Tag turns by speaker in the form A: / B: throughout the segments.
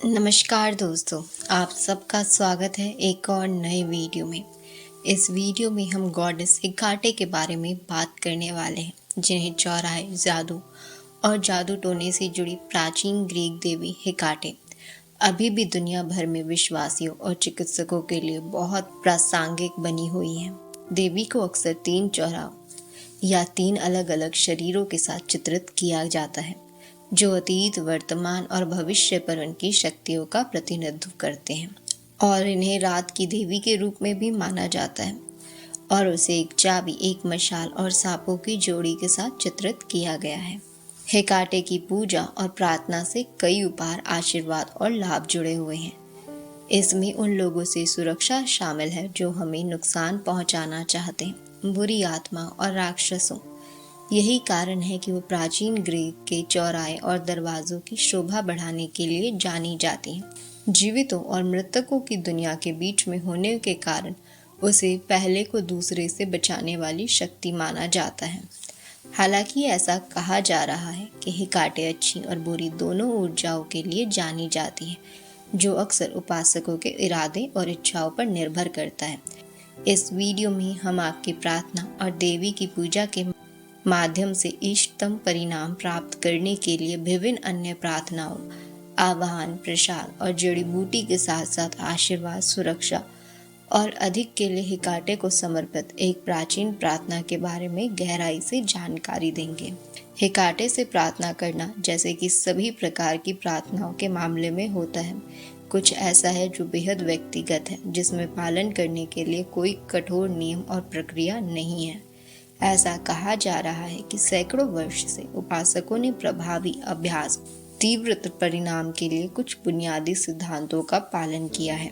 A: नमस्कार दोस्तों, आप सबका स्वागत है एक और नए वीडियो में। इस वीडियो में हम गॉडेस हेकाटे के बारे में बात करने वाले हैं, जिन्हें चौराहे, जादू और जादू टोने से जुड़ी प्राचीन ग्रीक देवी हेकाटे अभी भी दुनिया भर में विश्वासियों और चिकित्सकों के लिए बहुत प्रासंगिक बनी हुई हैं। देवी को अक्सर 3 चौराहों या 3 अलग-अलग शरीरों के साथ चित्रित किया जाता है, जो अतीत, वर्तमान और भविष्य पर उनकी शक्तियों का प्रतिनिधित्व करते हैं, और इन्हें रात की देवी के रूप में भी माना जाता है और उसे एक चाबी, एक मशाल और सांपों की जोड़ी के साथ चित्रित किया गया है। हेकाटे की पूजा और प्रार्थना से कई उपहार, आशीर्वाद और लाभ जुड़े हुए हैं। इसमें उन लोगों से सुरक्षा शामिल है जो हमें नुकसान पहुंचाना चाहते हैं, बुरी आत्मा और राक्षसों। यही कारण है कि वो प्राचीन ग्रीक के चौराहे और दरवाजों की शोभा बढ़ाने के लिए जानी जाती हैं। जीवितों और मृतकों की दुनिया के बीच में होने के कारण उसे पहले को दूसरे से बचाने वाली शक्ति माना जाता है। हालांकि ऐसा कहा जा रहा है कि हेकाटे अच्छी और बुरी दोनों ऊर्जाओं के लिए जानी जाती है, जो अक्सर उपासकों के इरादे और इच्छाओं पर निर्भर करता है। इस वीडियो में हम आपकी प्रार्थना और देवी की पूजा के माध्यम से इष्टतम परिणाम प्राप्त करने के लिए विभिन्न अन्य प्रार्थनाओं, आवाहन, प्रसाद और जड़ी बूटी के साथ साथ आशीर्वाद, सुरक्षा और अधिक के लिए हेकाटे को समर्पित एक प्राचीन प्रार्थना के बारे में गहराई से जानकारी देंगे। हेकाटे से प्रार्थना करना, जैसे कि सभी प्रकार की प्रार्थनाओं के मामले में होता है, कुछ ऐसा है जो बेहद व्यक्तिगत है, जिसमें पालन करने के लिए कोई कठोर नियम और प्रक्रिया नहीं है। ऐसा कहा जा रहा है कि सैकड़ों वर्ष से उपासकों ने प्रभावी अभ्यास, तीव्र परिणाम के लिए कुछ बुनियादी सिद्धांतों का पालन किया है।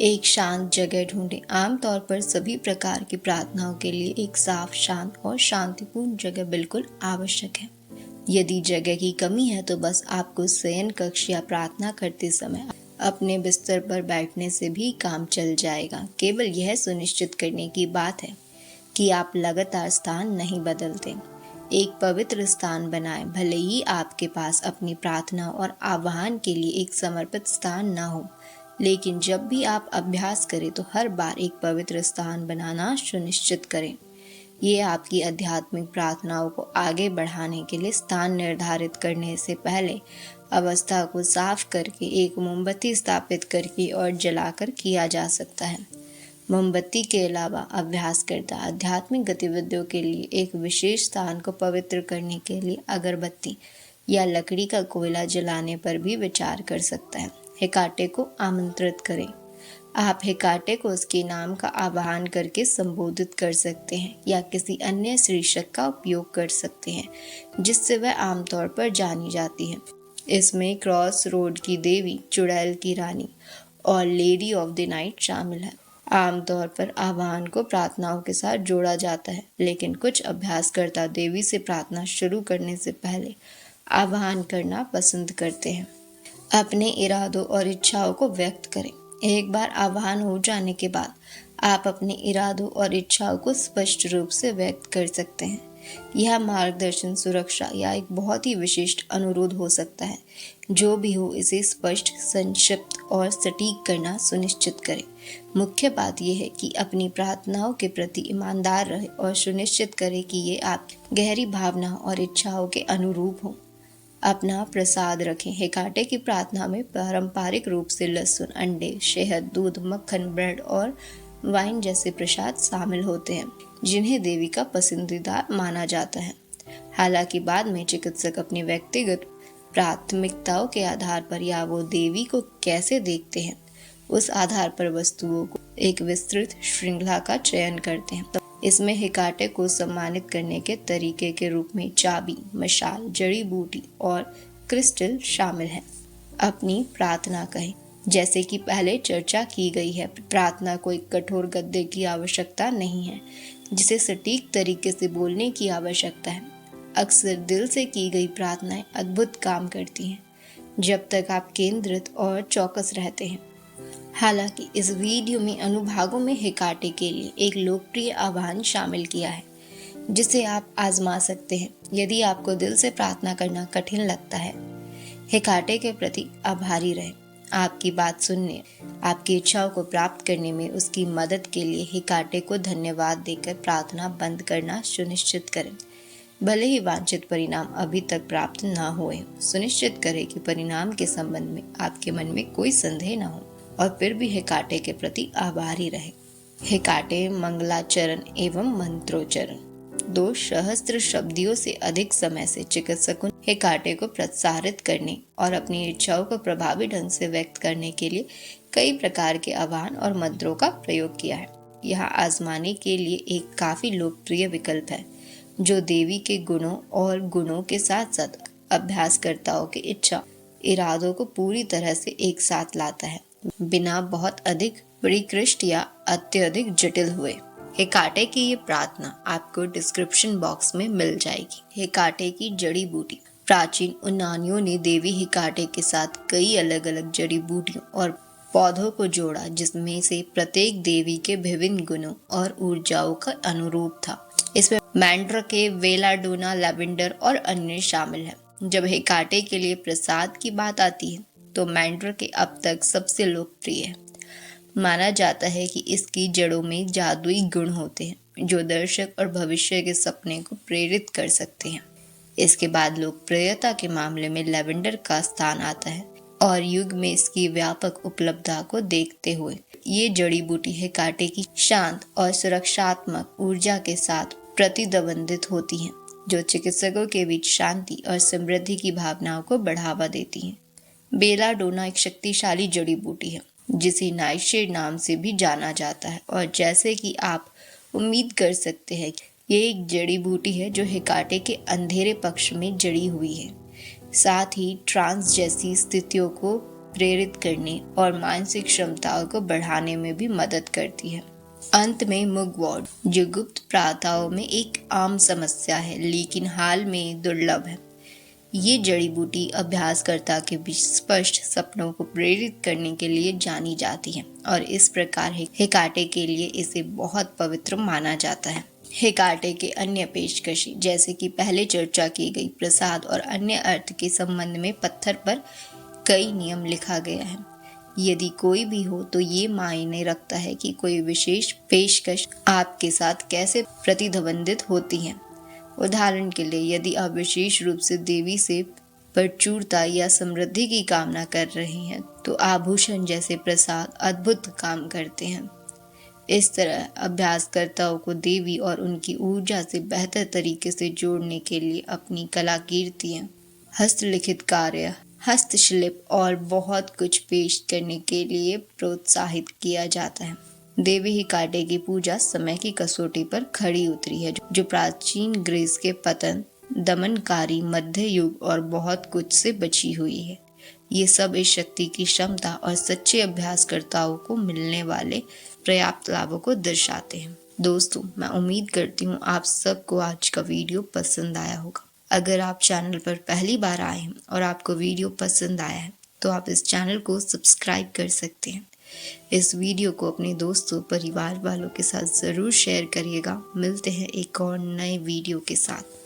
A: एक शांत जगह ढूंढें। आमतौर पर सभी प्रकार की प्रार्थनाओं के लिए एक साफ, शांत और शांतिपूर्ण जगह बिल्कुल आवश्यक है। यदि जगह की कमी है तो बस आपको शयन कक्ष या प्रार्थना करते समय अपने बिस्तर पर बैठने से भी काम चल जाएगा। केवल यह सुनिश्चित करने की बात है कि आप लगातार स्थान नहीं बदलते। एक पवित्र स्थान बनाएं, भले ही आपके पास अपनी प्रार्थना और आह्वान के लिए एक समर्पित स्थान न हो, लेकिन जब भी आप अभ्यास करें तो हर बार एक पवित्र स्थान बनाना सुनिश्चित करें। ये आपकी आध्यात्मिक प्रार्थनाओं को आगे बढ़ाने के लिए स्थान निर्धारित करने से पहले अवस्था को साफ करके, एक मोमबत्ती स्थापित करके और जलाकर किया जा सकता है। मोमबत्ती के अलावा अभ्यासकर्ता आध्यात्मिक गतिविधियों के लिए एक विशेष स्थान को पवित्र करने के लिए अगरबत्ती या लकड़ी का कोयला जलाने पर भी विचार कर सकता है। हेकाटे को आमंत्रित करें। आप हेकाटे को उसके नाम का आह्वान करके संबोधित कर सकते हैं या किसी अन्य शीर्षक का उपयोग कर सकते हैं जिससे वह आमतौर पर जानी जाती है। इसमें क्रॉस रोड की देवी, चुड़ैल की रानी और लेडी ऑफ द नाइट शामिल है। आमतौर पर आह्वान को प्रार्थनाओं के साथ जोड़ा जाता है, लेकिन कुछ अभ्यासकर्ता देवी से प्रार्थना शुरू करने से पहले आह्वान करना पसंद करते हैं। अपने इरादों और इच्छाओं को व्यक्त करें। एक बार आह्वान हो जाने के बाद आप अपने इरादों और इच्छाओं को स्पष्ट रूप से व्यक्त कर सकते हैं। यह मार्गदर्शन, सुरक्षा या एक बहुत ही विशिष्ट अनुरोध हो सकता है। जो भी हो, इसे स्पष्ट, संक्षिप्त और सटीक करना सुनिश्चित करें। मुख्य बात यह है कि अपनी प्रार्थनाओं के प्रति ईमानदार रहे और सुनिश्चित करें कि ये आपकी गहरी भावनाओं और इच्छाओं के अनुरूप हों। अपना प्रसाद रखें। हेकाटे की प्रार्थना में पारंपरिक रूप से लहसुन, अंडे, शहद, दूध, मक्खन, ब्रेड और वाइन जैसे प्रसाद शामिल होते हैं, जिन्हें देवी का पसंदीदा माना जाता है। हालांकि बाद में चिकित्सक अपनी व्यक्तिगत प्राथमिकताओं के आधार पर या वो देवी को कैसे देखते हैं, उस आधार पर वस्तुओं को एक विस्तृत श्रृंखला का चयन करते हैं। तो इसमें हेकाटे को सम्मानित करने के तरीके के रूप में चाबी, मशाल, जड़ी बूटी और क्रिस्टल शामिल है। अपनी प्रार्थना कहें। जैसे कि पहले चर्चा की गई है, प्रार्थना को एक कठोर गद्दे की आवश्यकता नहीं है जिसे सटीक तरीके से बोलने की आवश्यकता है। अक्सर दिल से की गई प्रार्थनाएं अद्भुत काम करती हैं जब तक आप केंद्रित और चौकस रहते हैं। हालांकि इस वीडियो में अनुभागों में हेकाटे के लिए एक लोकप्रिय आह्वान शामिल किया है जिसे आप आजमा सकते हैं यदि आपको दिल से प्रार्थना करना कठिन लगता है। हेकाटे के प्रति आभारी रहें। आपकी बात सुनने, आपकी इच्छाओं को प्राप्त करने में उसकी मदद के लिए हेकाटे को धन्यवाद देकर प्रार्थना बंद करना सुनिश्चित करें। भले ही वांछित परिणाम अभी तक प्राप्त न हुए, सुनिश्चित करें कि परिणाम के संबंध में आपके मन में कोई संदेह न हो और फिर भी हेकाटे के प्रति आभारी रहे। हेकाटे मंगलाचरण एवं मंत्रोच्चारण। 2 सहस्त्र शब्दियों से अधिक समय से चिकित्सकों ने हेकाटे को प्रोत्साहित करने और अपनी इच्छाओं को प्रभावी ढंग से व्यक्त करने के लिए कई प्रकार के आह्वान और मंत्रों का प्रयोग किया है। यह आजमाने के लिए एक काफी लोकप्रिय विकल्प है जो देवी के गुणों और गुणों के साथ साथ अभ्यासकर्ताओं की इच्छा इरादों को पूरी तरह से एक साथ लाता है, बिना बहुत अधिक परिष्कृत या अत्यधिक जटिल हुए। हेकाटे की ये प्रार्थना आपको डिस्क्रिप्शन बॉक्स में मिल जाएगी। हेकाटे की जड़ी बूटी। प्राचीन यूनानियों ने देवी हेकाटे के साथ कई अलग अलग जड़ी बूटियों और पौधों को जोड़ा, जिसमें से प्रत्येक देवी के विभिन्न गुणों और ऊर्जाओं का अनुरूप था। इसमें मैंड्राके, वेलाडोना, लैवेंडर और अन्य शामिल हैं। जब हेकाटे के लिए प्रसाद की बात आती है तो मैंड्राके अब तक सबसे लोकप्रिय है। माना जाता है कि इसकी जड़ों में जादुई गुण होते हैं जो दर्शक और भविष्य के सपने को प्रेरित कर सकते हैं। इसके बाद लोकप्रियता के मामले में लैवेंडर का स्थान आता है और युग में इसकी व्यापक उपलब्धता को देखते हुए ये जड़ी बूटी हेकाटे की शांत और सुरक्षात्मक ऊर्जा के साथ प्रतिद्वंदित होती हैं, जो चिकित्सकों के बीच शांति और समृद्धि की भावनाओं को बढ़ावा देती हैं। बेलाडोना एक शक्तिशाली जड़ी बूटी है जिसे नाइटशेड नाम से भी जाना जाता है, और जैसे कि आप उम्मीद कर सकते हैं ये एक जड़ी बूटी है जो हेकाटे के अंधेरे पक्ष में जड़ी हुई है, साथ ही ट्रांस जैसी स्थितियों को प्रेरित करने और मानसिक क्षमताओं को बढ़ाने में भी मदद करती है। अंत में मुगवॉर्ड, जो गुप्त प्रार्थनाओं में एक आम समस्या है लेकिन हाल में दुर्लभ है। ये जड़ी बूटी अभ्यासकर्ता के बीच स्पष्ट सपनों को प्रेरित करने के लिए जानी जाती है और इस प्रकार हेकाटे के लिए इसे बहुत पवित्र माना जाता है। हेकाटे के अन्य पेशकशी, जैसे कि पहले चर्चा की गई प्रसाद और अन्य अर्थ के संबंध में पत्थर पर कई नियम लिखा गया है। यदि कोई भी हो तो ये मायने रखता है कि कोई विशेष पेशकश आपके साथ कैसे प्रतिद्वंदित होती है। उदाहरण के लिए, यदि आप विशेष रूप से देवी से प्रचुरता या समृद्धि की कामना कर रहे हैं तो आभूषण जैसे प्रसाद अद्भुत काम करते हैं। इस तरह अभ्यासकर्ताओं को देवी और उनकी ऊर्जा से बेहतर तरीके से जोड़ने के लिए अपनी कलाकृतियां, हस्तलिखित कार्य, हस्तशिल्प और बहुत कुछ पेश करने के लिए प्रोत्साहित किया जाता है। देवी हेकाटे की पूजा समय की कसौटी पर खड़ी उतरी है, जो प्राचीन ग्रीस के पतन, दमनकारी मध्य युग और बहुत कुछ से बची हुई है। ये सब इस शक्ति की क्षमता और सच्चे अभ्यासकर्ताओं को मिलने वाले पर्याप्त लाभों को दर्शाते हैं। दोस्तों, मैं उम्मीद करती हूँ आप सबको आज का वीडियो पसंद आया होगा। अगर आप चैनल पर पहली बार आए हैं और आपको वीडियो पसंद आया है तो आप इस चैनल को सब्सक्राइब कर सकते हैं। इस वीडियो को अपने दोस्तों, परिवार वालों के साथ ज़रूर शेयर करिएगा। मिलते हैं एक और नए वीडियो के साथ।